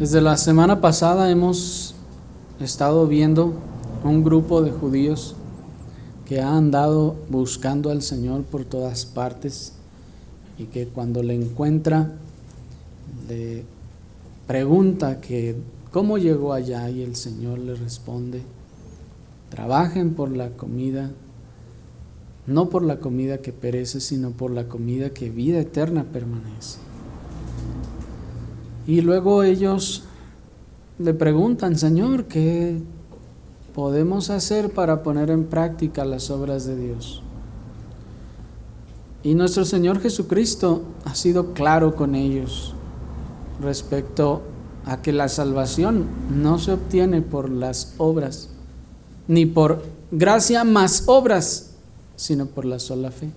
Desde la semana pasada hemos estado viendo un grupo de judíos que ha andado buscando al Señor por todas partes y que cuando le encuentra le pregunta que cómo llegó allá, y el Señor le responde: trabajen por la comida, no por la comida que perece, sino por la comida que vida eterna permanece. Y luego ellos le preguntan: Señor, ¿qué podemos hacer para poner en práctica las obras de Dios? Y nuestro Señor Jesucristo ha sido claro con ellos respecto a que la salvación no se obtiene por las obras, ni por gracia más obras, sino por la sola fe.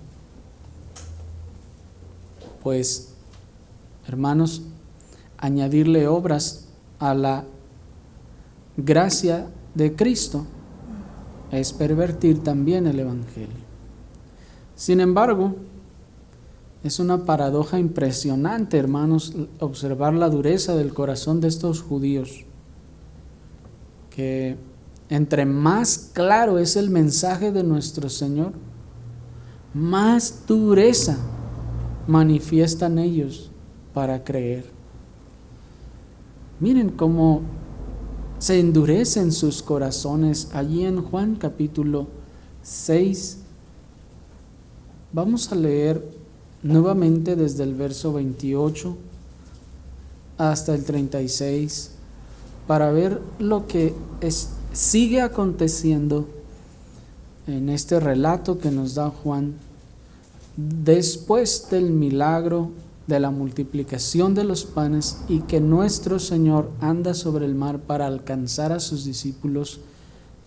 Pues, hermanos, añadirle obras a la gracia de Cristo es pervertir también el Evangelio. Sin embargo, es una paradoja impresionante, hermanos, observar la dureza del corazón de estos judíos, que entre más claro es el mensaje de nuestro Señor, más dureza manifiestan ellos para creer. Miren cómo se endurecen sus corazones allí en Juan capítulo 6. Vamos a leer nuevamente desde el verso 28 hasta el 36 para ver lo que sigue aconteciendo en este relato que nos da Juan después del milagro de la multiplicación de los panes y que nuestro Señor anda sobre el mar para alcanzar a sus discípulos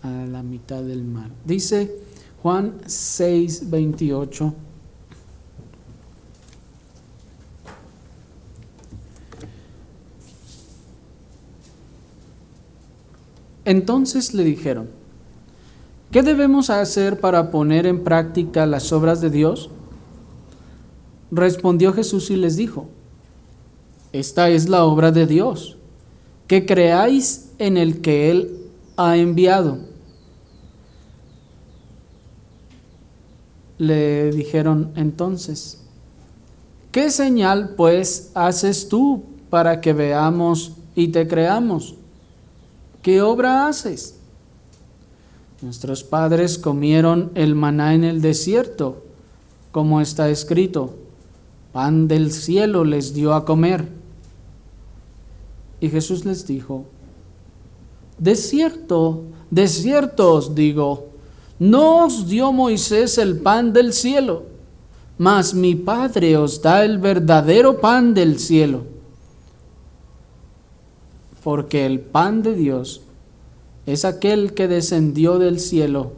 a la mitad del mar. Dice Juan 6:28: entonces le dijeron: ¿qué debemos hacer para poner en práctica las obras de Dios? Respondió Jesús y les dijo: esta es la obra de Dios, que creáis en el que Él ha enviado. Le dijeron entonces: ¿qué señal pues haces tú para que veamos y te creamos? ¿Qué obra haces? Nuestros padres comieron el maná en el desierto, como está escrito: pan del cielo les dio a comer. Y Jesús les dijo: de cierto os digo, no os dio Moisés el pan del cielo, mas mi Padre os da el verdadero pan del cielo. Porque el pan de Dios es aquel que descendió del cielo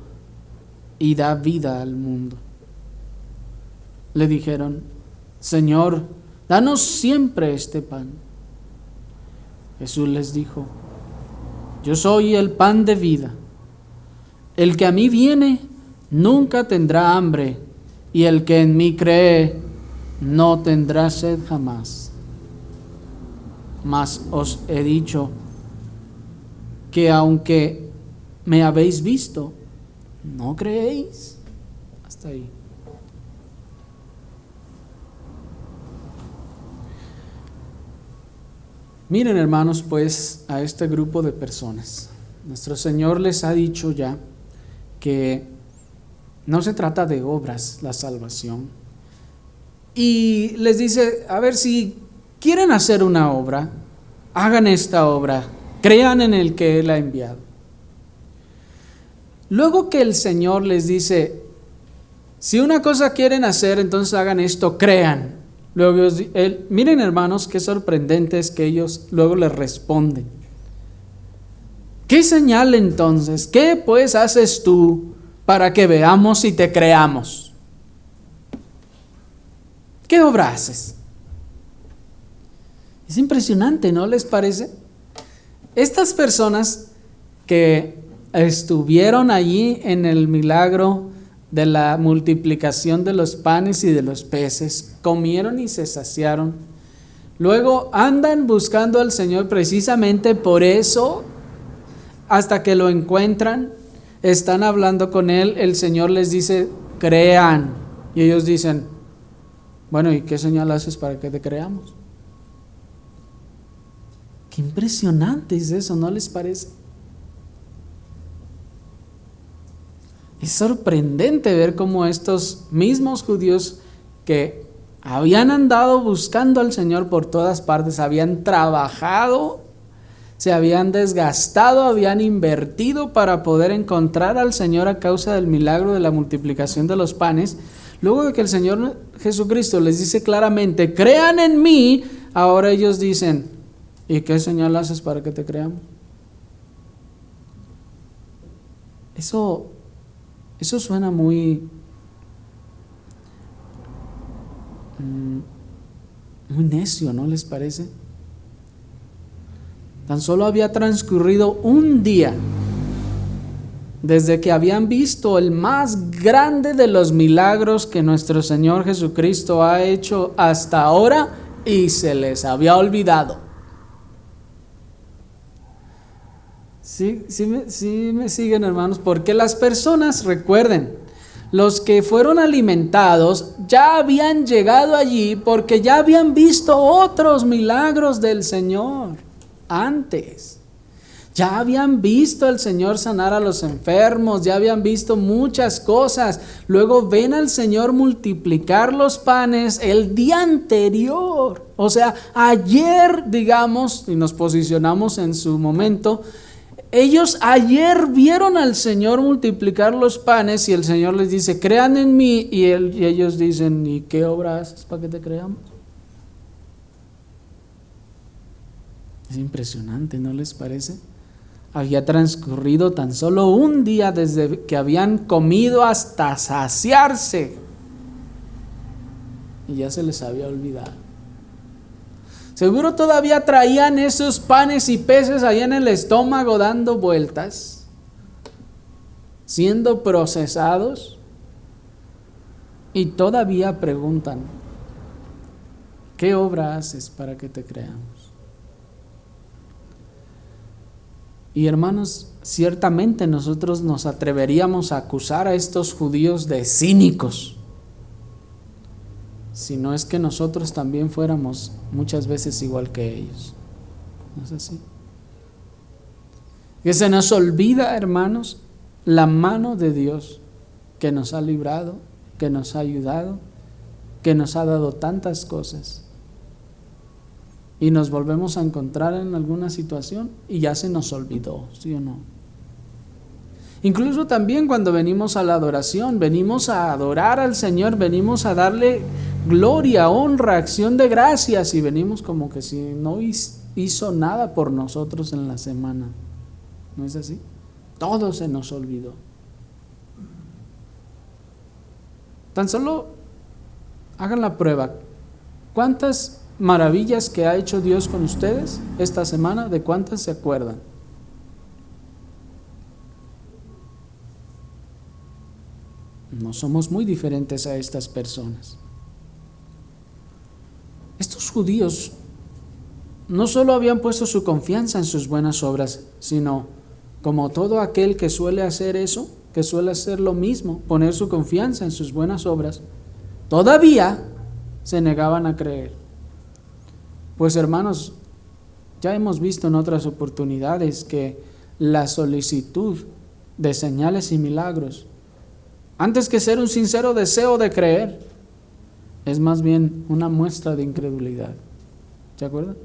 y da vida al mundo. Le dijeron: Señor, danos siempre este pan. Jesús les dijo: yo soy el pan de vida. El que a mí viene nunca tendrá hambre, y el que en mí cree no tendrá sed jamás. Mas os he dicho que aunque me habéis visto, no creéis. Hasta ahí. Miren, hermanos, pues a este grupo de personas. Nuestro Señor les ha dicho ya que no se trata de obras la salvación. Y les dice: a ver, si quieren hacer una obra, hagan esta obra, crean en el que Él ha enviado. Luego que el Señor les dice: si una cosa quieren hacer, entonces hagan esto, crean. Luego, miren, hermanos, qué sorprendente es que ellos luego les responden: ¿qué señal entonces? ¿Qué pues haces tú para que veamos y te creamos? ¿Qué obra haces? Es impresionante, ¿no les parece? Estas personas que estuvieron allí en el milagro de la multiplicación de los panes y de los peces, comieron y se saciaron, Luego andan buscando al Señor precisamente por eso, hasta que lo encuentran, están hablando con Él, el Señor les dice, crean. Y ellos dicen, bueno, ¿y qué señal haces para que te creamos? Qué impresionante es eso, ¿no les parece? Es sorprendente ver cómo estos mismos judíos que habían andado buscando al Señor por todas partes, habían trabajado, se habían desgastado, habían invertido para poder encontrar al Señor a causa del milagro de la multiplicación de los panes. Luego de que el Señor Jesucristo les dice claramente, crean en mí, ahora ellos dicen, ¿y qué señal haces para que te creamos? Eso suena muy necio, ¿no les parece? Tan solo había transcurrido un día desde que habían visto el más grande de los milagros que nuestro Señor Jesucristo ha hecho hasta ahora y se les había olvidado. Sí me siguen, hermanos, porque las personas, recuerden, los que fueron alimentados ya habían llegado allí porque ya habían visto otros milagros del Señor antes. Ya habían visto al Señor sanar a los enfermos, ya habían visto muchas cosas. Luego ven al Señor multiplicar los panes el día anterior. O sea, ayer, digamos, y nos posicionamos en su momento, ellos ayer vieron al Señor multiplicar los panes y el Señor les dice, crean en mí, y ellos dicen, ¿y qué obra haces para que te creamos? Es impresionante, ¿no les parece? Había transcurrido tan solo un día desde que habían comido hasta saciarse y ya se les había olvidado. Seguro todavía traían esos panes y peces ahí en el estómago dando vueltas, siendo procesados, y todavía preguntan, ¿qué obra haces para que te creamos? Y hermanos, ciertamente nosotros nos atreveríamos a acusar a estos judíos de cínicos, si no es que nosotros también fuéramos muchas veces igual que ellos. ¿No es así? Que se nos olvida, hermanos, la mano de Dios que nos ha librado, que nos ha ayudado, que nos ha dado tantas cosas. Y nos volvemos a encontrar en alguna situación y ya se nos olvidó, ¿sí o no? Incluso también cuando venimos a la adoración, venimos a adorar al Señor, venimos a darle gloria, honra, acción de gracias, y venimos como que si no hizo nada por nosotros en la semana. ¿No es así? Todo se nos olvidó. Tan solo hagan la prueba. ¿Cuántas maravillas que ha hecho Dios con ustedes esta semana, de cuántas se acuerdan? No somos muy diferentes a estas personas. Estos judíos no solo habían puesto su confianza en sus buenas obras, sino como todo aquel que suele hacer eso, que suele hacer lo mismo, poner su confianza en sus buenas obras, todavía se negaban a creer. Pues hermanos, ya hemos visto en otras oportunidades que la solicitud de señales y milagros, antes que ser un sincero deseo de creer, es más bien una muestra de incredulidad. ¿Se acuerdan?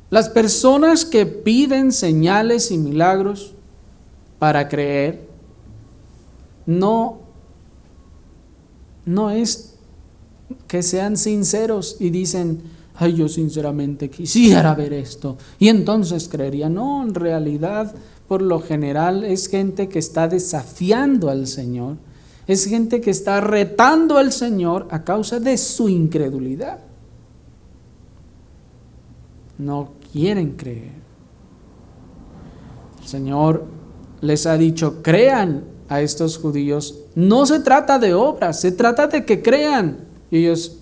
Las personas que piden señales y milagros para creer, no es que sean sinceros y dicen, ay, yo sinceramente quisiera ver esto y entonces creería. No, en realidad, por lo general es gente que está desafiando al Señor, es gente que está retando al Señor a causa de su incredulidad. No quieren creer. El Señor les ha dicho, crean a estos judíos. No se trata de obras, se trata de que crean. Y ellos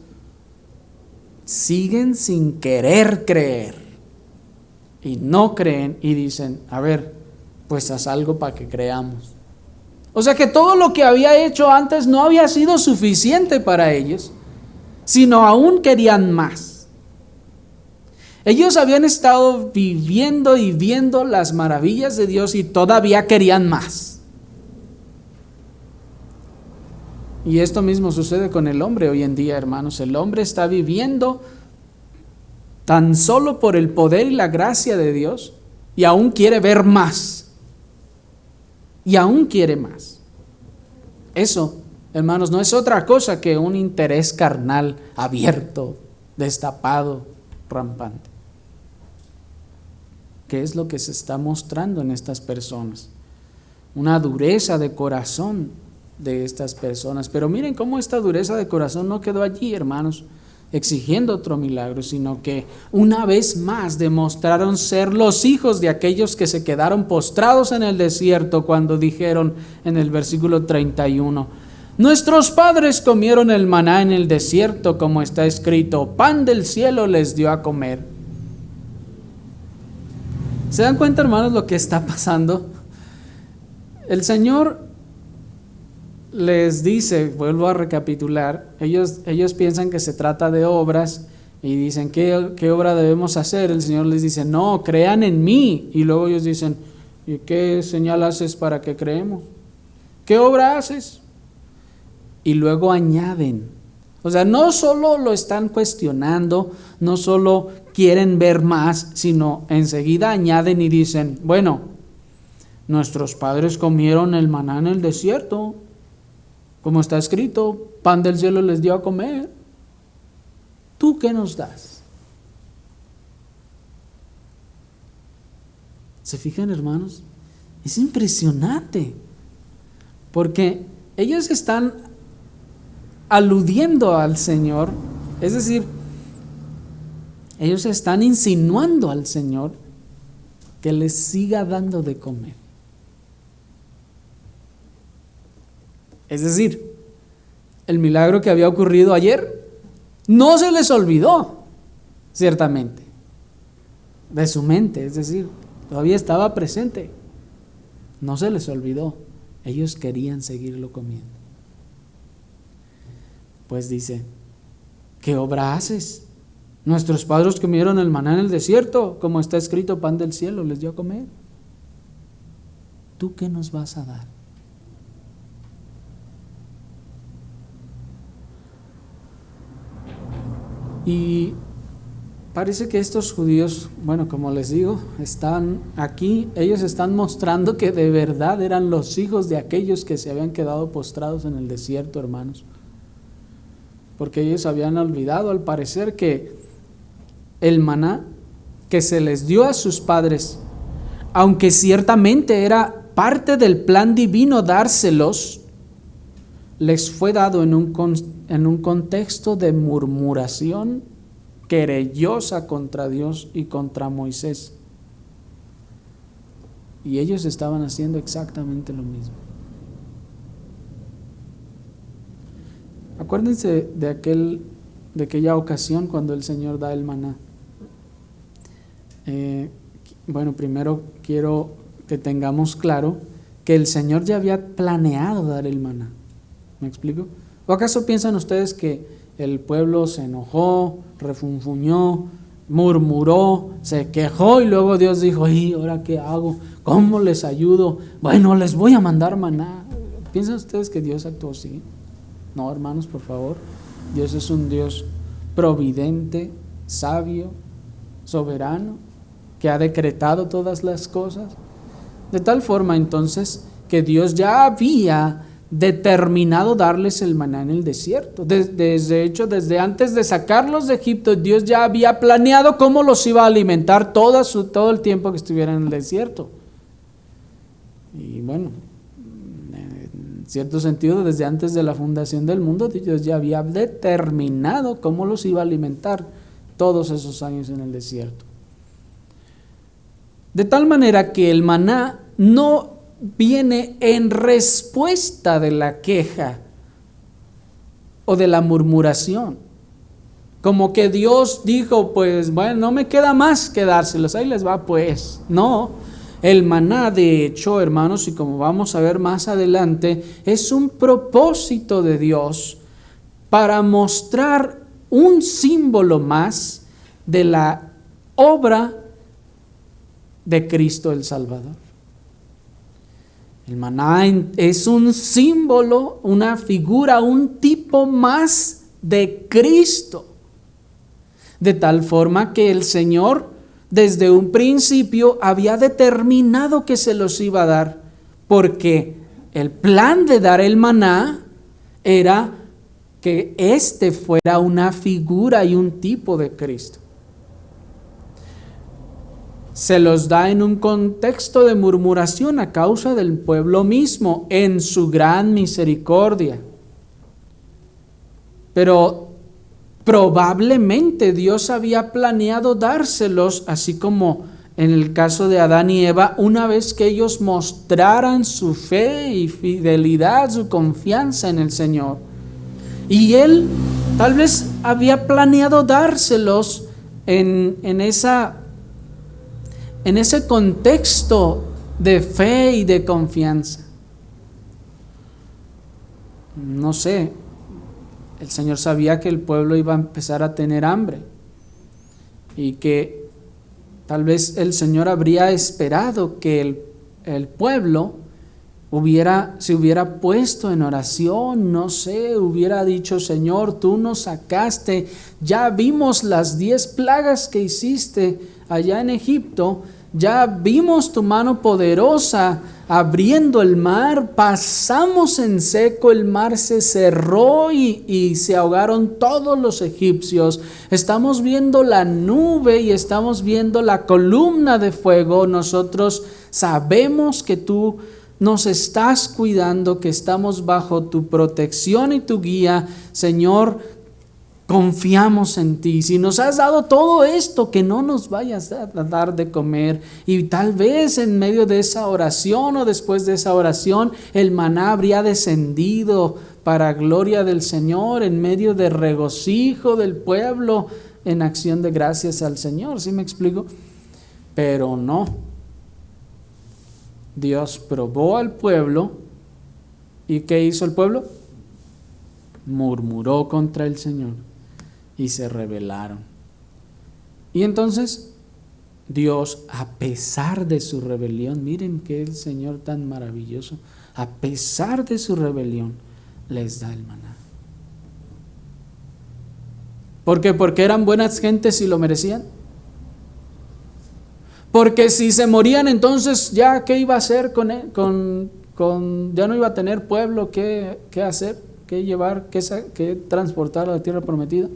siguen sin querer creer y no creen y dicen, a ver, pues haz algo para que creamos. O sea que todo lo que había hecho antes no había sido suficiente para ellos, sino aún querían más. Ellos habían estado viviendo y viendo las maravillas de Dios y todavía querían más. Y esto mismo sucede con el hombre hoy en día, hermanos. El hombre está viviendo tan solo por el poder y la gracia de Dios y aún quiere ver más. Y aún quiere más. Eso, hermanos, no es otra cosa que un interés carnal abierto, destapado, rampante. ¿Qué es lo que se está mostrando en estas personas? Una dureza de corazón de estas personas. Pero miren cómo esta dureza de corazón no quedó allí, hermanos, exigiendo otro milagro, sino que una vez más demostraron ser los hijos de aquellos que se quedaron postrados en el desierto cuando dijeron en el versículo 31, nuestros padres comieron el maná en el desierto, como está escrito, pan del cielo les dio a comer. ¿Se dan cuenta, hermanos, lo que está pasando? El Señor les dice, vuelvo a recapitular, ellos piensan que se trata de obras y dicen, ¿qué obra debemos hacer? El Señor les dice, no, crean en mí. Y luego ellos dicen, ¿y qué señal haces para que creemos? ¿Qué obra haces? Y luego añaden, o sea, no solo lo están cuestionando, no solo quieren ver más, sino enseguida añaden y dicen, bueno, nuestros padres comieron el maná en el desierto, como está escrito, pan del cielo les dio a comer. ¿Tú qué nos das? ¿Se fijan, hermanos? Es impresionante, porque ellos están aludiendo al Señor, es decir, ellos están insinuando al Señor que les siga dando de comer. Es decir, el milagro que había ocurrido ayer no se les olvidó, ciertamente, de su mente, es decir, todavía estaba presente, no se les olvidó, ellos querían seguirlo comiendo. Pues dice, ¿qué obra haces? Nuestros padres comieron el maná en el desierto, como está escrito, pan del cielo les dio a comer. ¿Tú qué nos vas a dar? Y parece que estos judíos, bueno, como les digo, están aquí, ellos están mostrando que de verdad eran los hijos de aquellos que se habían quedado postrados en el desierto, hermanos. Porque ellos habían olvidado, al parecer, que el maná que se les dio a sus padres, aunque ciertamente era parte del plan divino dárselos, les fue dado en un contexto de murmuración querellosa contra Dios y contra Moisés. Y ellos estaban haciendo exactamente lo mismo. Acuérdense de aquella ocasión cuando el Señor da el maná. Bueno, primero quiero que tengamos claro que el Señor ya había planeado dar el maná. ¿Me explico? ¿O acaso piensan ustedes que el pueblo se enojó, refunfuñó, murmuró, se quejó y luego Dios dijo, ¿y ahora qué hago? ¿Cómo les ayudo? Bueno, les voy a mandar maná. ¿Piensan ustedes que Dios actuó así? No, hermanos, por favor. Dios es un Dios providente, sabio, soberano, que ha decretado todas las cosas. De tal forma, entonces, que Dios ya había determinado darles el maná en el desierto. De hecho, desde antes de sacarlos de Egipto, Dios ya había planeado cómo los iba a alimentar todo el tiempo que estuvieran en el desierto. Y bueno, en cierto sentido, desde antes de la fundación del mundo, Dios ya había determinado cómo los iba a alimentar todos esos años en el desierto. De tal manera que el maná no viene en respuesta de la queja o de la murmuración. Como que Dios dijo, pues bueno, no me queda más que dárselos, ahí les va pues. No, el maná de hecho, hermanos, y como vamos a ver más adelante, es un propósito de Dios para mostrar un símbolo más de la obra de Cristo el Salvador. El maná es un símbolo, una figura, un tipo más de Cristo. De tal forma que el Señor desde un principio había determinado que se los iba a dar, porque el plan de dar el maná era que éste fuera una figura y un tipo de Cristo. Se los da en un contexto de murmuración a causa del pueblo mismo, en su gran misericordia. Pero probablemente Dios había planeado dárselos, así como en el caso de Adán y Eva, una vez que ellos mostraran su fe y fidelidad, su confianza en el Señor. Y Él tal vez había planeado dárselos en ese contexto de fe y de confianza. No sé, el Señor sabía que el pueblo iba a empezar a tener hambre y que tal vez el Señor habría esperado que el pueblo se hubiera puesto en oración, no sé, hubiera dicho: Señor, tú nos sacaste, ya vimos las 10 plagas que hiciste allá en Egipto, ya vimos tu mano poderosa abriendo el mar, pasamos en seco, el mar se cerró y se ahogaron todos los egipcios. Estamos viendo la nube y estamos viendo la columna de fuego. Nosotros sabemos que tú nos estás cuidando, que estamos bajo tu protección y tu guía. Señor, confiamos en ti. Si nos has dado todo esto, que no nos vayas a dar de comer. Y tal vez en medio de esa oración o después de esa oración, el maná habría descendido para gloria del Señor, en medio de regocijo del pueblo, en acción de gracias al Señor. ¿Sí me explico? Pero no. Dios probó al pueblo. ¿Y qué hizo el pueblo? Murmuró contra el Señor y se rebelaron. Y entonces Dios, a pesar de su rebelión, miren que el Señor tan maravilloso, a pesar de su rebelión, les da el maná. ¿Por qué? Porque eran buenas gentes y lo merecían. Porque si se morían, entonces ya qué iba a hacer ya no iba a tener pueblo que hacer, que llevar, que transportar a la tierra prometida.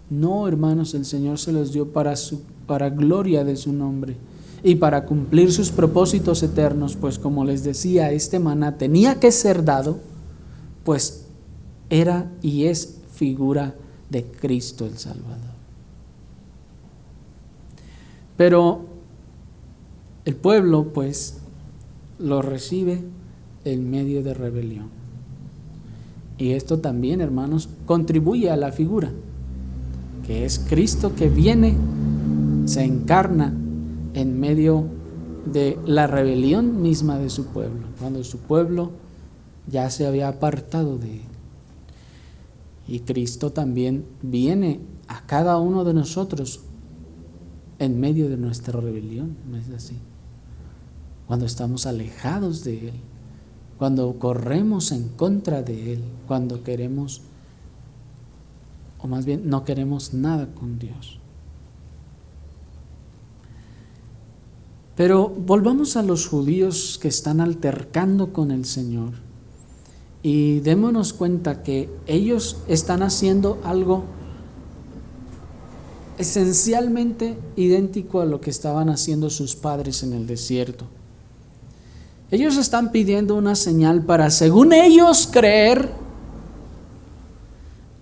No, hermanos, el Señor se los dio para gloria de su nombre y para cumplir sus propósitos eternos, pues como les decía, este maná tenía que ser dado, pues era y es figura de Cristo el Salvador. Pero el pueblo, pues, lo recibe en medio de rebelión. Y esto también, hermanos, contribuye a la figura, que es Cristo que viene, se encarna en medio de la rebelión misma de su pueblo, cuando su pueblo ya se había apartado de él. Y Cristo también viene a cada uno de nosotros en medio de nuestra rebelión, ¿no es así? Cuando estamos alejados de Él, cuando corremos en contra de Él, cuando queremos, o más bien no queremos nada con Dios. Pero volvamos a los judíos que están altercando con el Señor y démonos cuenta que ellos están haciendo algo esencialmente idéntico a lo que estaban haciendo sus padres en el desierto. Ellos están pidiendo una señal para, según ellos, creer,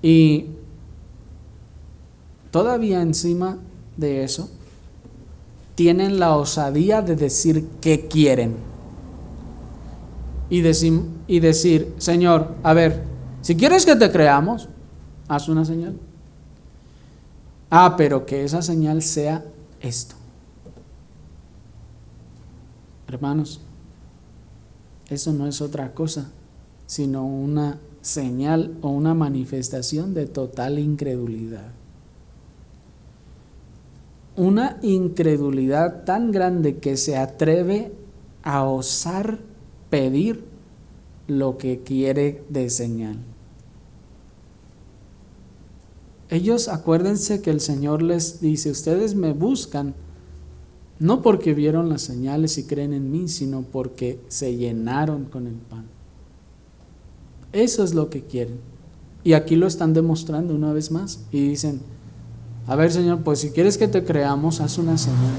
y todavía encima de eso tienen la osadía de decir qué quieren y decir: Señor, a ver, si quieres que te creamos, haz una señal. Pero que esa señal sea esto. Hermanos, eso no es otra cosa, sino una señal o una manifestación de total incredulidad. Una incredulidad tan grande que se atreve a osar pedir lo que quiere de señal. Ellos, acuérdense que el Señor les dice: ustedes me buscan no porque vieron las señales y creen en mí, sino porque se llenaron con el pan. Eso es lo que quieren. Y aquí lo están demostrando una vez más. Y dicen: a ver, Señor, pues si quieres que te creamos, haz una señal.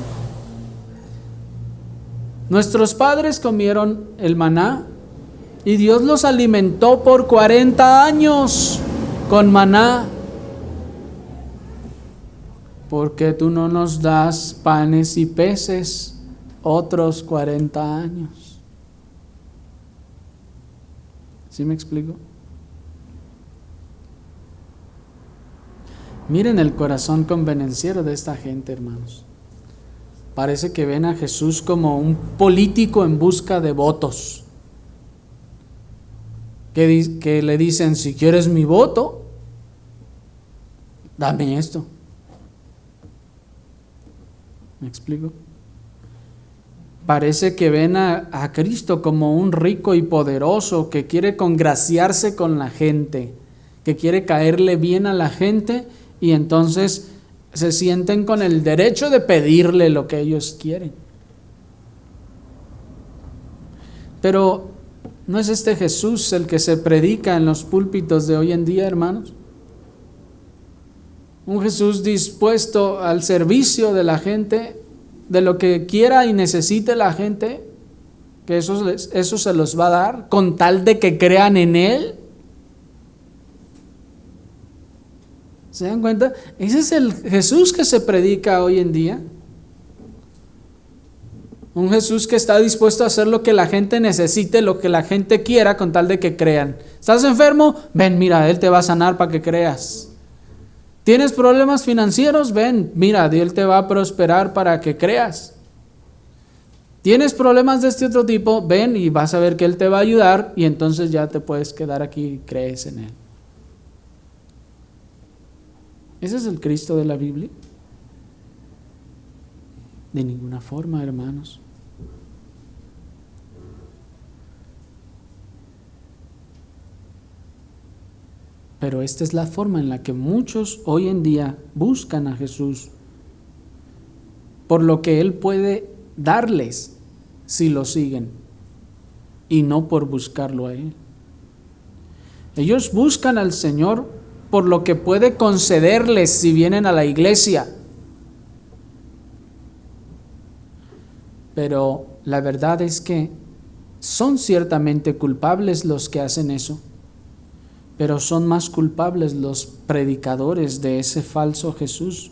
Nuestros padres comieron el maná y Dios los alimentó por 40 años con maná. ¿Por qué tú no nos das panes y peces otros 40 años? ¿Sí me explico? Miren el corazón convenenciero de esta gente, hermanos. Parece que ven a Jesús como un político en busca de votos. Que le dicen: si quieres mi voto, dame esto. ¿Me explico? Parece que ven a Cristo como un rico y poderoso que quiere congraciarse con la gente, que quiere caerle bien a la gente, y entonces se sienten con el derecho de pedirle lo que ellos quieren. Pero ¿no es este Jesús el que se predica en los púlpitos de hoy en día, hermanos? Un Jesús dispuesto al servicio de la gente, de lo que quiera y necesite la gente, que eso se los va a dar con tal de que crean en Él. ¿Se dan cuenta? Ese es el Jesús que se predica hoy en día. Un Jesús que está dispuesto a hacer lo que la gente necesite, lo que la gente quiera, con tal de que crean. ¿Estás enfermo? Ven, mira, Él te va a sanar para que creas. ¿Tienes problemas financieros? Ven, mira, Él te va a prosperar para que creas. ¿Tienes problemas de este otro tipo? Ven y vas a ver que Él te va a ayudar, y entonces ya te puedes quedar aquí y crees en Él. ¿Ese es el Cristo de la Biblia? De ninguna forma, hermanos. Pero esta es la forma en la que muchos hoy en día buscan a Jesús, por lo que Él puede darles si lo siguen, y no por buscarlo a Él. Ellos buscan al Señor por lo que puede concederles si vienen a la iglesia. Pero la verdad es que son ciertamente culpables los que hacen eso, pero son más culpables los predicadores de ese falso Jesús,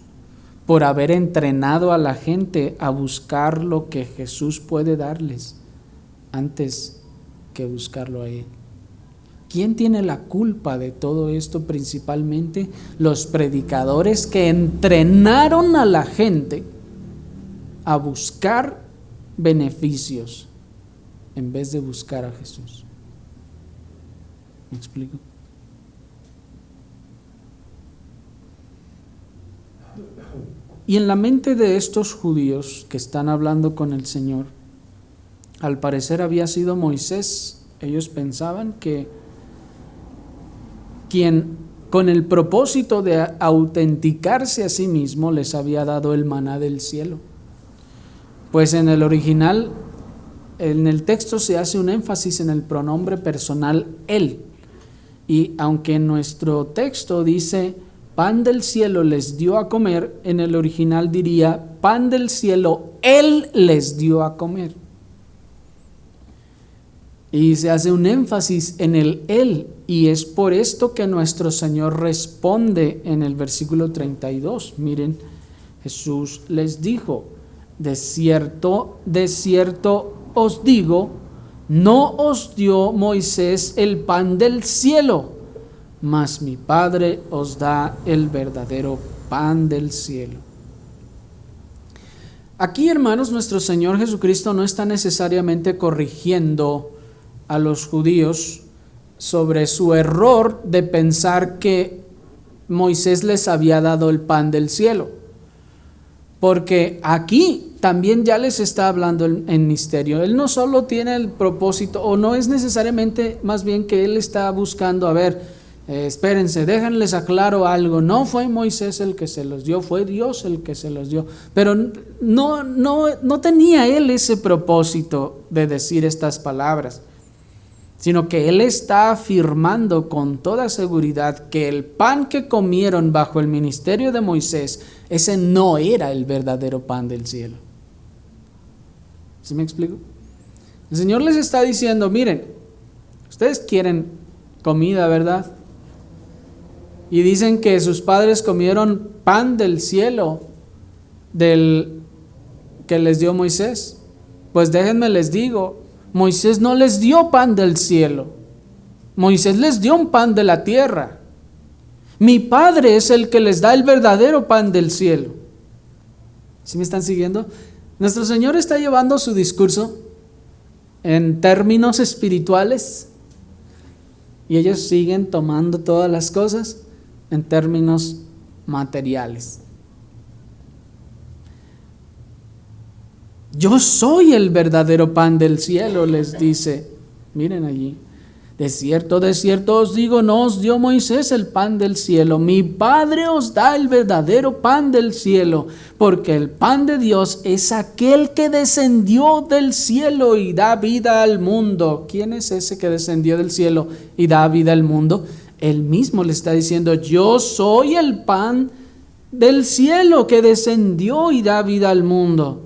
por haber entrenado a la gente a buscar lo que Jesús puede darles antes que buscarlo a Él. ¿Quién tiene la culpa de todo esto? Principalmente los predicadores que entrenaron a la gente a buscar beneficios en vez de buscar a Jesús. ¿Me explico? Y en la mente de estos judíos que están hablando con el Señor, al parecer había sido Moisés. Ellos pensaban que quien con el propósito de autenticarse a sí mismo les había dado el maná del cielo. Pues en el original, en el texto se hace un énfasis en el pronombre personal él. Y aunque en nuestro texto dice pan del cielo les dio a comer, en el original diría pan del cielo él les dio a comer. Y se hace un énfasis en el él, y es por esto que nuestro Señor responde en el versículo 32. Miren, Jesús les dijo: de cierto os digo, no os dio Moisés el pan del cielo, mas mi Padre os da el verdadero pan del cielo. Aquí, hermanos, nuestro Señor Jesucristo no está necesariamente corrigiendo a los judíos sobre su error de pensar que Moisés les había dado el pan del cielo, porque aquí también ya les está hablando en misterio. Él no solo tiene el propósito, o no es necesariamente, más bien que él está buscando, a ver, espérense, déjenles aclaro algo, no fue Moisés el que se los dio, fue Dios el que se los dio, pero no tenía él ese propósito de decir estas palabras, sino que él está afirmando con toda seguridad que el pan que comieron bajo el ministerio de Moisés, ese no era el verdadero pan del cielo. ¿Sí me explico? El Señor les está diciendo, miren, ustedes quieren comida, ¿verdad? Y dicen que sus padres comieron pan del cielo del que les dio Moisés. Pues déjenme les digo, Moisés no les dio pan del cielo. Moisés les dio un pan de la tierra. Mi Padre es el que les da el verdadero pan del cielo. ¿Sí me están siguiendo? Nuestro Señor está llevando su discurso en términos espirituales y ellos siguen tomando todas las cosas en términos materiales. Yo soy el verdadero pan del cielo, les dice. Miren allí. De cierto os digo, no os dio Moisés el pan del cielo. Mi Padre os da el verdadero pan del cielo, porque el pan de Dios es aquel que descendió del cielo y da vida al mundo. ¿Quién es ese que descendió del cielo y da vida al mundo? Él mismo le está diciendo, yo soy el pan del cielo que descendió y da vida al mundo.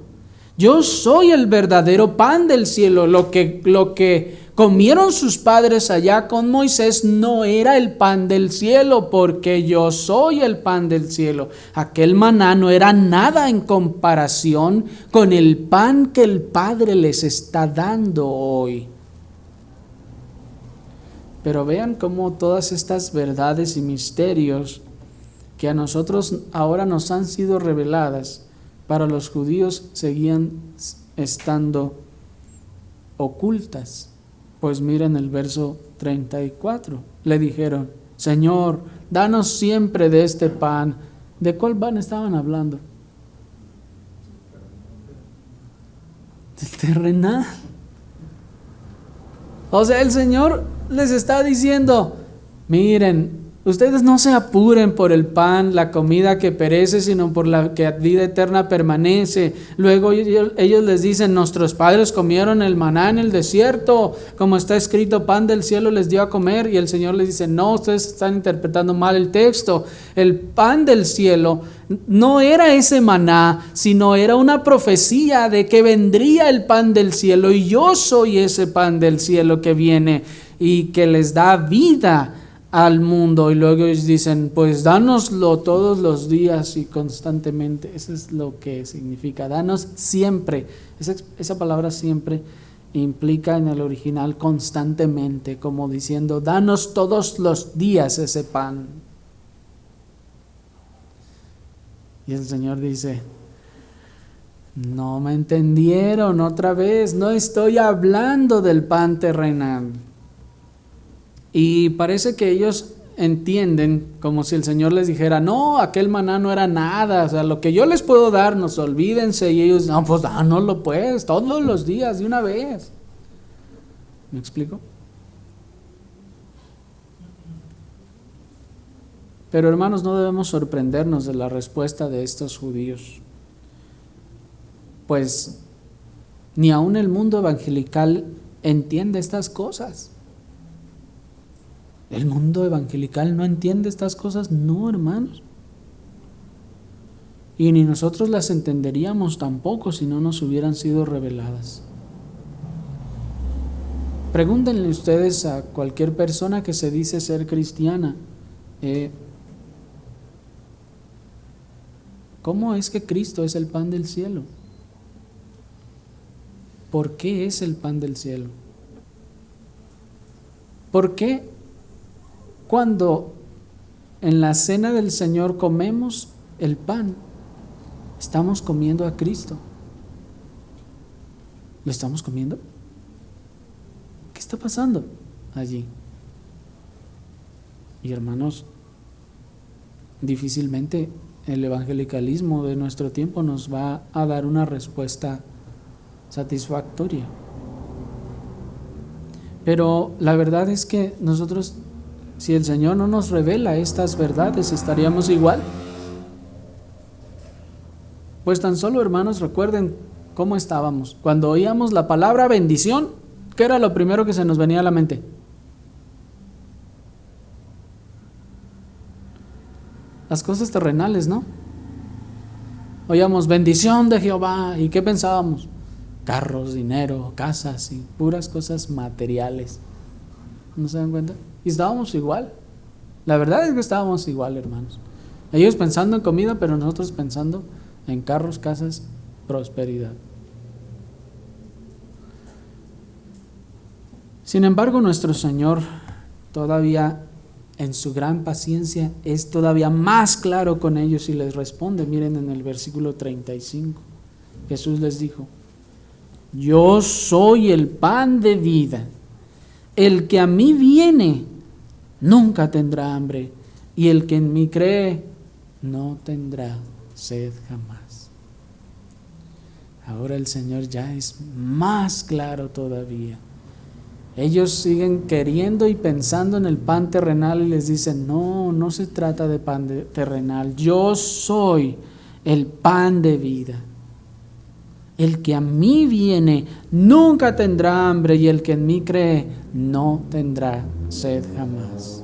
Yo soy el verdadero pan del cielo. Lo que comieron sus padres allá con Moisés no era el pan del cielo, porque yo soy el pan del cielo. Aquel maná no era nada en comparación con el pan que el Padre les está dando hoy. Pero vean cómo todas estas verdades y misterios que a nosotros ahora nos han sido reveladas, para los judíos seguían estando ocultas. Pues miren el verso 34. Le dijeron, Señor, danos siempre de este pan. ¿De cuál pan estaban hablando? Del terrenal. O sea, el Señor les está diciendo, miren, ustedes no se apuren por el pan, la comida que perece, sino por la que a vida eterna permanece. Luego ellos les dicen, nuestros padres comieron el maná en el desierto, como está escrito, pan del cielo les dio a comer. Y el Señor les dice, no, ustedes están interpretando mal el texto. El pan del cielo no era ese maná, sino era una profecía de que vendría el pan del cielo. Y yo soy ese pan del cielo que viene y que les da vida al mundo. Y luego ellos dicen, pues dánoslo todos los días y constantemente. Eso es lo que significa, danos siempre. Esa palabra siempre implica en el original constantemente, como diciendo, danos todos los días ese pan. Y el Señor dice, no me entendieron otra vez, no estoy hablando del pan terrenal. Y parece que ellos entienden como si el Señor les dijera, no, aquel maná no era nada, o sea, lo que yo les puedo darnos, olvídense. Y ellos, no, pues dánoslo pues, todos los días, de una vez. ¿Me explico? Pero hermanos, no debemos sorprendernos de la respuesta de estos judíos, pues ni aún el mundo evangelical entiende estas cosas. ¿El mundo evangelical no entiende estas cosas? No, hermanos. Y ni nosotros las entenderíamos tampoco si no nos hubieran sido reveladas. Pregúntenle ustedes a cualquier persona que se dice ser cristiana, ¿cómo es que Cristo es el pan del cielo? ¿Por qué es el pan del cielo? ¿Por qué cuando en la cena del Señor comemos el pan, estamos comiendo a Cristo. ¿Lo estamos comiendo? ¿Qué está pasando allí? Y hermanos, difícilmente el evangelicalismo de nuestro tiempo nos va a dar una respuesta satisfactoria. Pero la verdad es que nosotros, si el Señor no nos revela estas verdades, estaríamos igual. Pues tan solo, hermanos, recuerden cómo estábamos. Cuando oíamos la palabra bendición, ¿qué era lo primero que se nos venía a la mente? Las cosas terrenales, ¿no? Oíamos bendición de Jehová, ¿y qué pensábamos? Carros, dinero, casas y puras cosas materiales. ¿No se dan cuenta? Y estábamos igual. La verdad es que estábamos igual, hermanos. Ellos pensando en comida, pero nosotros pensando en carros, casas, prosperidad. Sin embargo, nuestro Señor todavía en su gran paciencia es todavía más claro con ellos y les responde. Miren en el versículo 35. Jesús les dijo: yo soy el pan de vida. El que a mí viene nunca tendrá hambre, y el que en mí cree no tendrá sed jamás. Ahora el Señor ya es más claro todavía. Ellos siguen queriendo y pensando en el pan terrenal y les dicen: no, no se trata de pan terrenal. Yo soy el pan de vida. El que a mí viene nunca tendrá hambre, y el que en mí cree no tendrá sed jamás.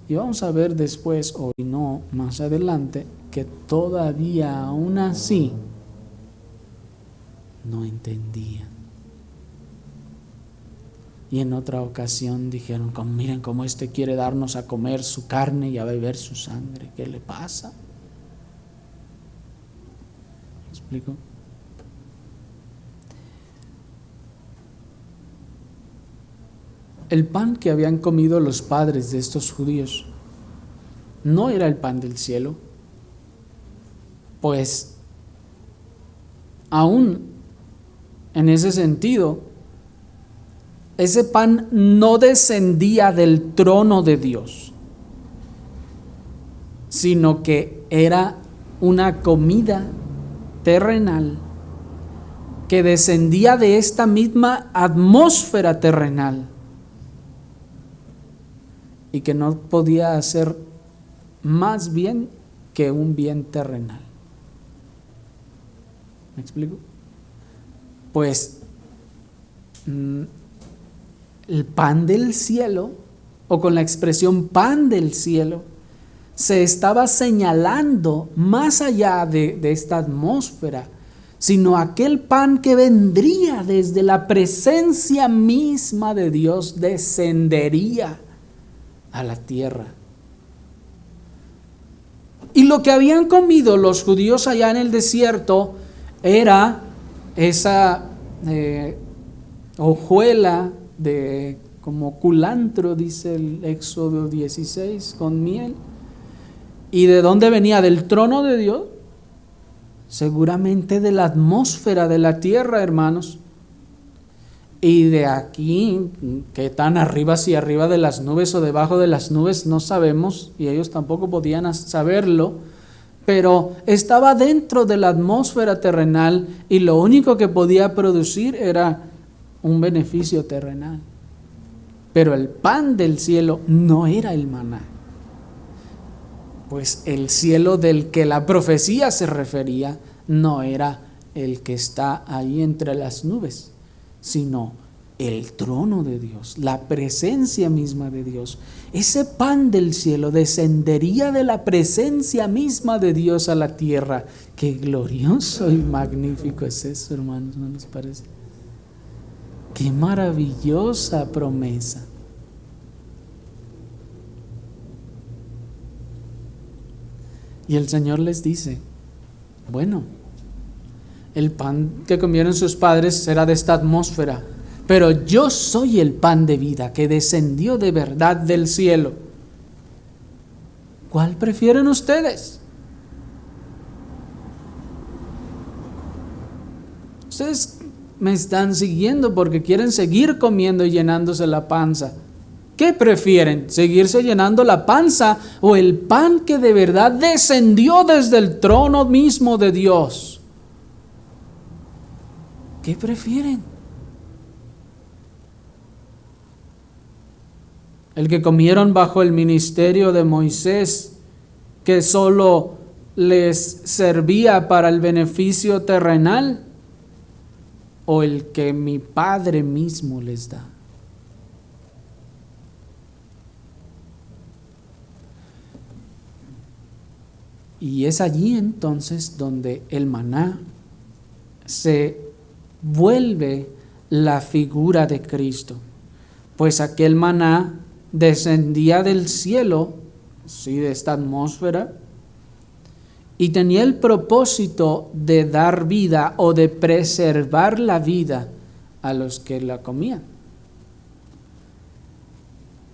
Y vamos a ver después, hoy no, más adelante, que todavía aún así no entendían. Y en otra ocasión dijeron: miren cómo este quiere darnos a comer su carne y a beber su sangre. ¿Qué le pasa? ¿Me explico? El pan que habían comido los padres de estos judíos no era el pan del cielo, pues aún en ese sentido, ese pan no descendía del trono de Dios, sino que era una comida terrenal que descendía de esta misma atmósfera terrenal y que no podía hacer más bien que un bien terrenal. ¿Me explico? Pues el pan del cielo, o con la expresión pan del cielo, se estaba señalando más allá de esta atmósfera, sino aquel pan que vendría desde la presencia misma de Dios, descendería a la tierra. Y lo que habían comido los judíos allá en el desierto era esa hojuela de como culantro, dice el Éxodo 16, con miel. ¿Y de dónde venía? ¿Del trono de Dios? Seguramente de la atmósfera de la tierra, hermanos. Y de aquí, que tan arriba, si arriba de las nubes o debajo de las nubes, no sabemos, y ellos tampoco podían saberlo, pero estaba dentro de la atmósfera terrenal y lo único que podía producir era un beneficio terrenal. Pero el pan del cielo no era el maná, pues el cielo del que la profecía se refería no era el que está ahí entre las nubes, sino el trono de Dios, la presencia misma de Dios. Ese pan del cielo descendería de la presencia misma de Dios a la tierra. Qué glorioso y magnífico es eso, hermanos, ¿no les parece? Qué maravillosa promesa. Y el Señor les dice: bueno, el pan que comieron sus padres era de esta atmósfera, pero yo soy el pan de vida que descendió de verdad del cielo. ¿Cuál prefieren ustedes? Ustedes me están siguiendo porque quieren seguir comiendo y llenándose la panza. ¿Qué prefieren? ¿Seguirse llenando la panza o el pan que de verdad descendió desde el trono mismo de Dios? ¿Qué prefieren? El que comieron bajo el ministerio de Moisés, que solo les servía para el beneficio terrenal, o el que mi Padre mismo les da. Y es allí entonces donde el maná se vuelve la figura de Cristo, pues aquel maná descendía del cielo, sí, de esta atmósfera, y tenía el propósito de dar vida o de preservar la vida a los que la comían.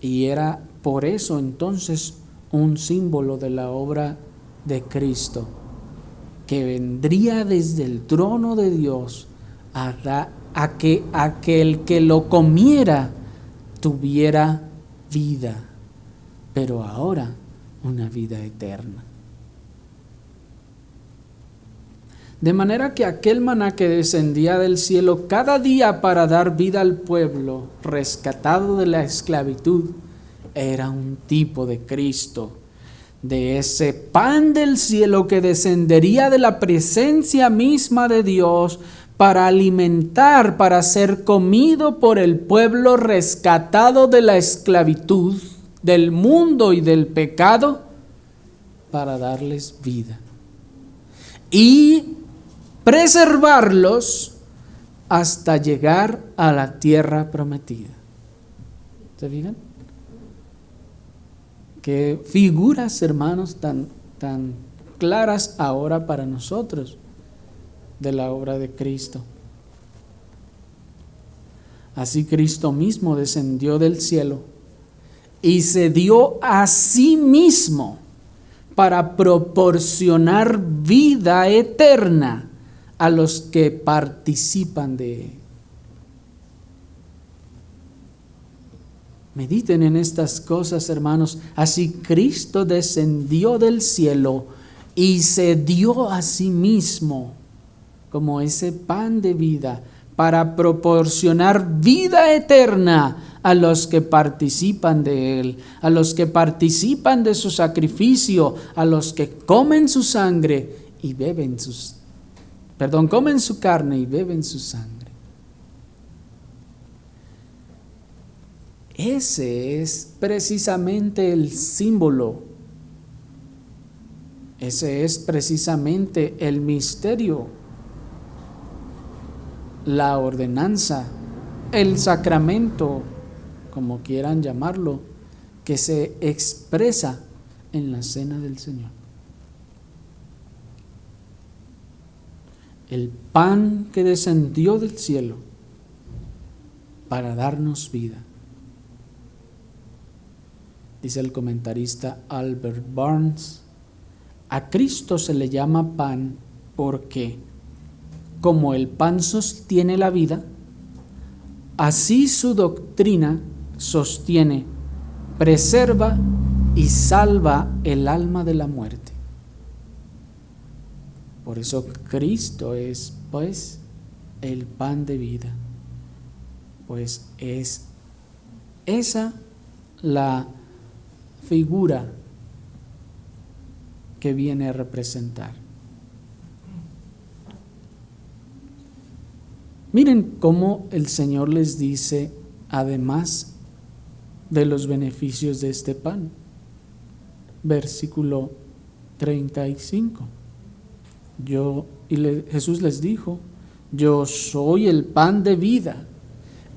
Y era por eso entonces un símbolo de la obra de Cristo, que vendría desde el trono de Dios a que aquel que lo comiera tuviera vida, pero ahora una vida eterna. De manera que aquel maná que descendía del cielo cada día para dar vida al pueblo rescatado de la esclavitud era un tipo de Cristo, de ese pan del cielo que descendería de la presencia misma de Dios para alimentar, para ser comido por el pueblo rescatado de la esclavitud, del mundo y del pecado, para darles vida y preservarlos hasta llegar a la tierra prometida. ¿Se fijan? Qué figuras, hermanos, tan claras ahora para nosotros de la obra de Cristo. Así Cristo mismo descendió del cielo y se dio a sí mismo para proporcionar vida eterna a los que participan de él. Mediten en estas cosas, hermanos. Así Cristo descendió del cielo y se dio a sí mismo como ese pan de vida para proporcionar vida eterna a los que participan de él, a los que participan de su sacrificio, a los que comen su sangre y comen su carne y beben su sangre. Ese es precisamente el símbolo, ese es precisamente el misterio, la ordenanza, el sacramento, como quieran llamarlo, que se expresa en la cena del Señor. El pan que descendió del cielo para darnos vida. Dice el comentarista Albert Barnes, a Cristo se le llama pan porque, como el pan sostiene la vida, así su doctrina sostiene, preserva y salva el alma de la muerte. Por eso Cristo es, pues, el pan de vida, pues es esa la figura que viene a representar. Miren cómo el Señor les dice, además de los beneficios de este pan. Versículo 35. Jesús les dijo, yo soy el pan de vida.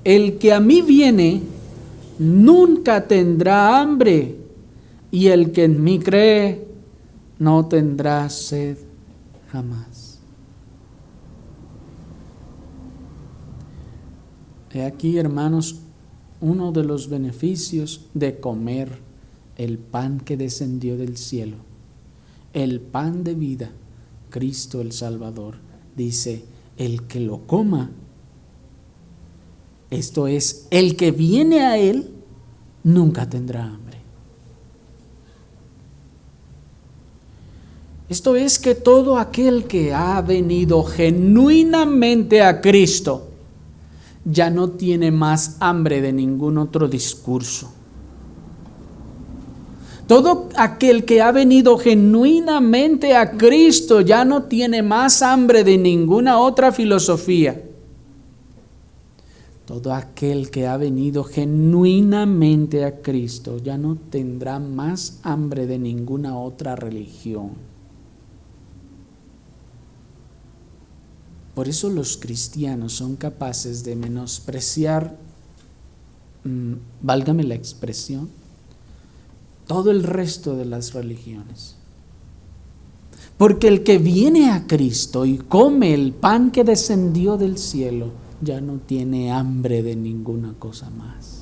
El que a mí viene nunca tendrá hambre, y el que en mí cree no tendrá sed jamás. He aquí, hermanos, uno de los beneficios de comer el pan que descendió del cielo, el pan de vida, Cristo el Salvador. Dice, el que lo coma, esto es, el que viene a él, nunca tendrá hambre. Esto es que todo aquel que ha venido genuinamente a Cristo ya no tiene más hambre de ningún otro discurso. Todo aquel que ha venido genuinamente a Cristo ya no tiene más hambre de ninguna otra filosofía. Todo aquel que ha venido genuinamente a Cristo ya no tendrá más hambre de ninguna otra religión. Por eso los cristianos son capaces de menospreciar, válgame la expresión, todo el resto de las religiones. Porque el que viene a Cristo y come el pan que descendió del cielo, ya no tiene hambre de ninguna cosa más.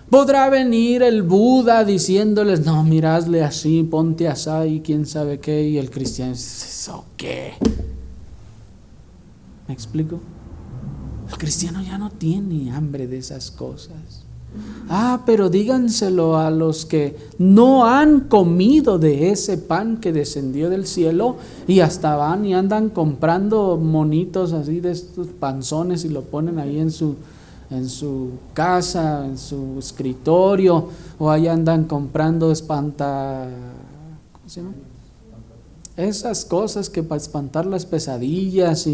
Podrá venir el Buda diciéndoles, no, mira, hazle así, ponte así y quién sabe qué, y el cristiano dice, ¿eso qué? ¿Me explico? El cristiano ya no tiene hambre de esas cosas. Pero díganselo a los que no han comido de ese pan que descendió del cielo y hasta van y andan comprando monitos así de estos panzones y lo ponen ahí en su casa, en su escritorio, o ahí andan comprando ¿cómo se llama? Esas cosas que para espantar las pesadillas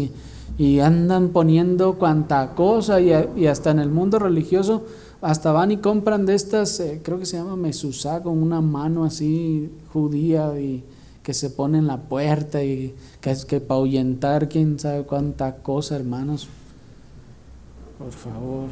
y andan poniendo cuanta cosa y hasta en el mundo religioso hasta van y compran de estas, creo que se llama mezuzá, con una mano así judía y que se pone en la puerta y que para ahuyentar quién sabe cuánta cosa, hermanos. Por favor,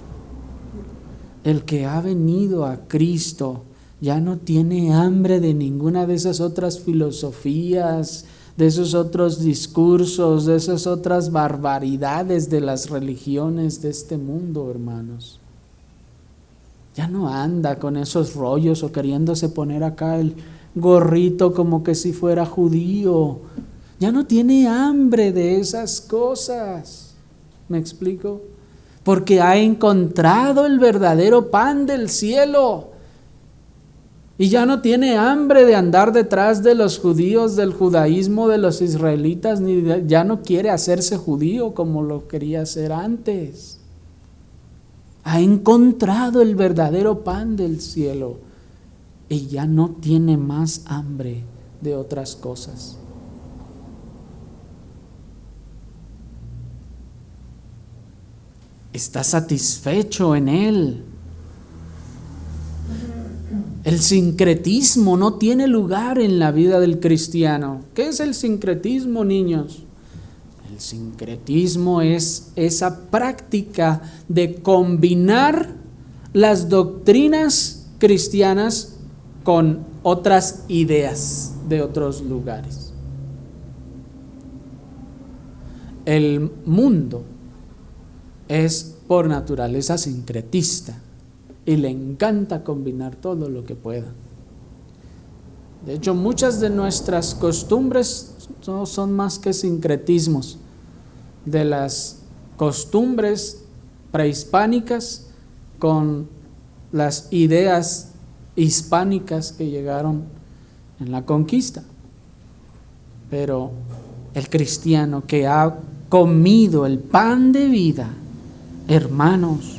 el que ha venido a Cristo ya no tiene hambre de ninguna de esas otras filosofías, de esos otros discursos, de esas otras barbaridades de las religiones de este mundo, hermanos. Ya no anda con esos rollos o queriéndose poner acá el gorrito como que si fuera judío. Ya no tiene hambre de esas cosas. ¿Me explico? Porque ha encontrado el verdadero pan del cielo. Y ya no tiene hambre de andar detrás de los judíos, del judaísmo de los israelitas, ya no quiere hacerse judío como lo quería hacer antes. Ha encontrado el verdadero pan del cielo y ya no tiene más hambre de otras cosas. Está satisfecho en él. El sincretismo no tiene lugar en la vida del cristiano. ¿Qué es el sincretismo, niños? El sincretismo es esa práctica de combinar las doctrinas cristianas con otras ideas de otros lugares. El mundo es por naturaleza sincretista y le encanta combinar todo lo que pueda. De hecho, muchas de nuestras costumbres no son más que sincretismos de las costumbres prehispánicas con las ideas hispánicas que llegaron en la conquista. Pero el cristiano que ha comido el pan de vida, hermanos,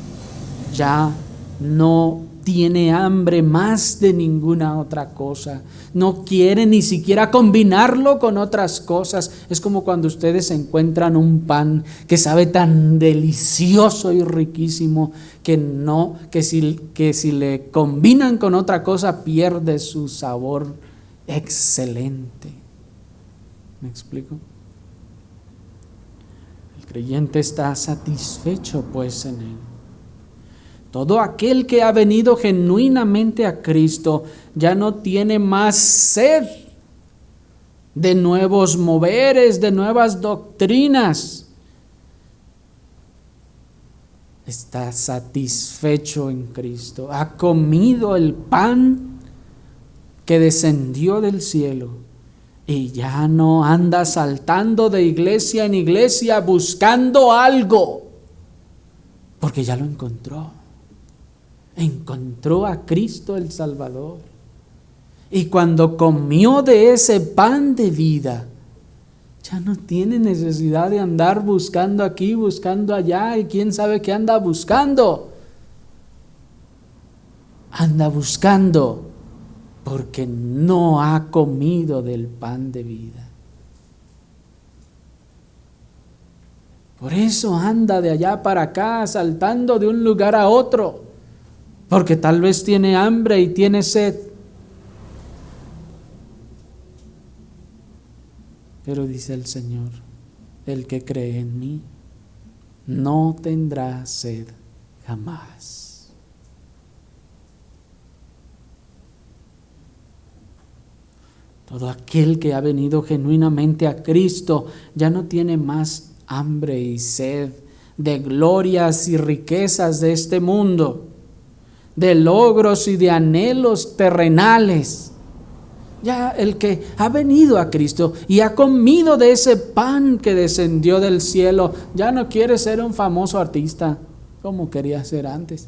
ya no tiene hambre más de ninguna otra cosa. No quiere ni siquiera combinarlo con otras cosas. Es como cuando ustedes encuentran un pan que sabe tan delicioso y riquísimo que si le combinan con otra cosa pierde su sabor excelente. ¿Me explico? El creyente está satisfecho pues en él. Todo aquel que ha venido genuinamente a Cristo ya no tiene más sed de nuevos moveres, de nuevas doctrinas. Está satisfecho en Cristo. Ha comido el pan que descendió del cielo y ya no anda saltando de iglesia en iglesia buscando algo, porque ya lo encontró. Encontró a Cristo el Salvador. Y cuando comió de ese pan de vida, ya no tiene necesidad de andar buscando aquí, buscando allá, y quién sabe qué anda buscando. Anda buscando porque no ha comido del pan de vida. Por eso anda de allá para acá, saltando de un lugar a otro, porque tal vez tiene hambre y tiene sed. Pero dice el Señor, el que cree en mí no tendrá sed jamás. Todo aquel que ha venido genuinamente a Cristo ya no tiene más hambre y sed de glorias y riquezas de este mundo, de logros y de anhelos terrenales. Ya el que ha venido a Cristo y ha comido de ese pan que descendió del cielo, ya no quiere ser un famoso artista como quería ser antes.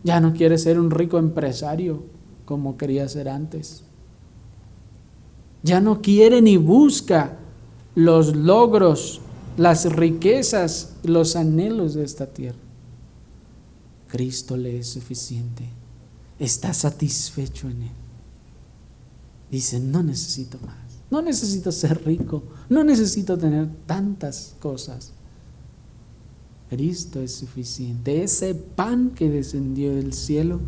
Ya no quiere ser un rico empresario como quería ser antes. Ya no quiere ni busca los logros, las riquezas, los anhelos de esta tierra. Cristo le es suficiente. Está satisfecho en él. Dice, no necesito más. No necesito ser rico. No necesito tener tantas cosas. Cristo es suficiente. Ese pan que descendió del cielo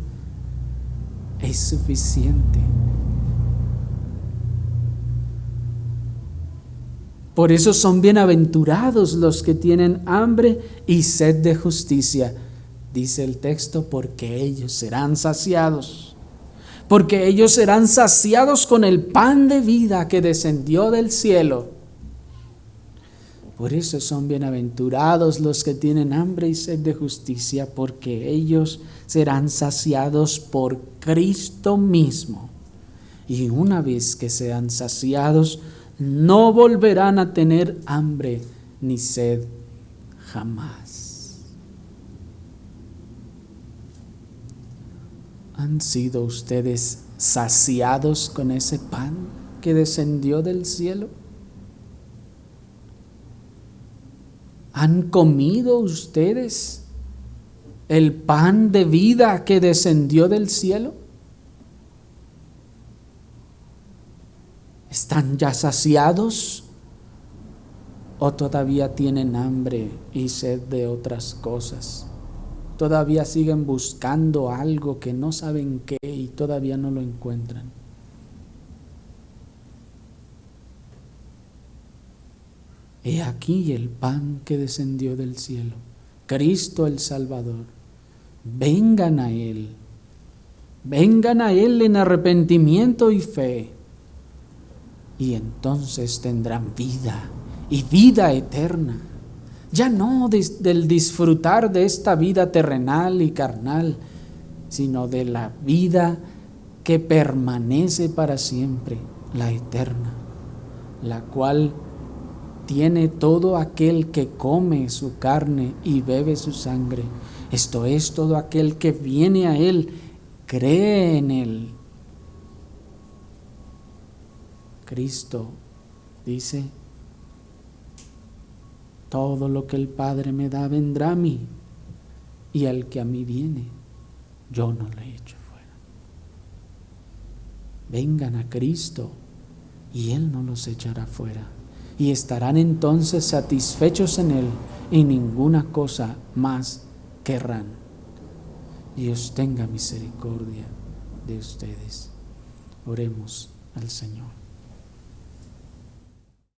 es suficiente. Por eso son bienaventurados los que tienen hambre y sed de justicia. Dice el texto, porque ellos serán saciados. Porque ellos serán saciados con el pan de vida que descendió del cielo. Por eso son bienaventurados los que tienen hambre y sed de justicia, porque ellos serán saciados por Cristo mismo. Y una vez que sean saciados, no volverán a tener hambre ni sed jamás. ¿Han sido ustedes saciados con ese pan que descendió del cielo? ¿Han comido ustedes el pan de vida que descendió del cielo? ¿Están ya saciados o todavía tienen hambre y sed de otras cosas? Todavía siguen buscando algo que no saben qué y todavía no lo encuentran. He aquí el pan que descendió del cielo, Cristo el Salvador. Vengan a Él en arrepentimiento y fe, y entonces tendrán vida y vida eterna. Ya no del disfrutar de esta vida terrenal y carnal, sino de la vida que permanece para siempre, la eterna, la cual tiene todo aquel que come su carne y bebe su sangre. Esto es, todo aquel que viene a Él, cree en Él. Cristo dice, todo lo que el Padre me da vendrá a mí, y al que a mí viene, yo no le echo fuera. Vengan a Cristo, y Él no los echará fuera, y estarán entonces satisfechos en Él, y ninguna cosa más querrán. Dios tenga misericordia de ustedes. Oremos al Señor.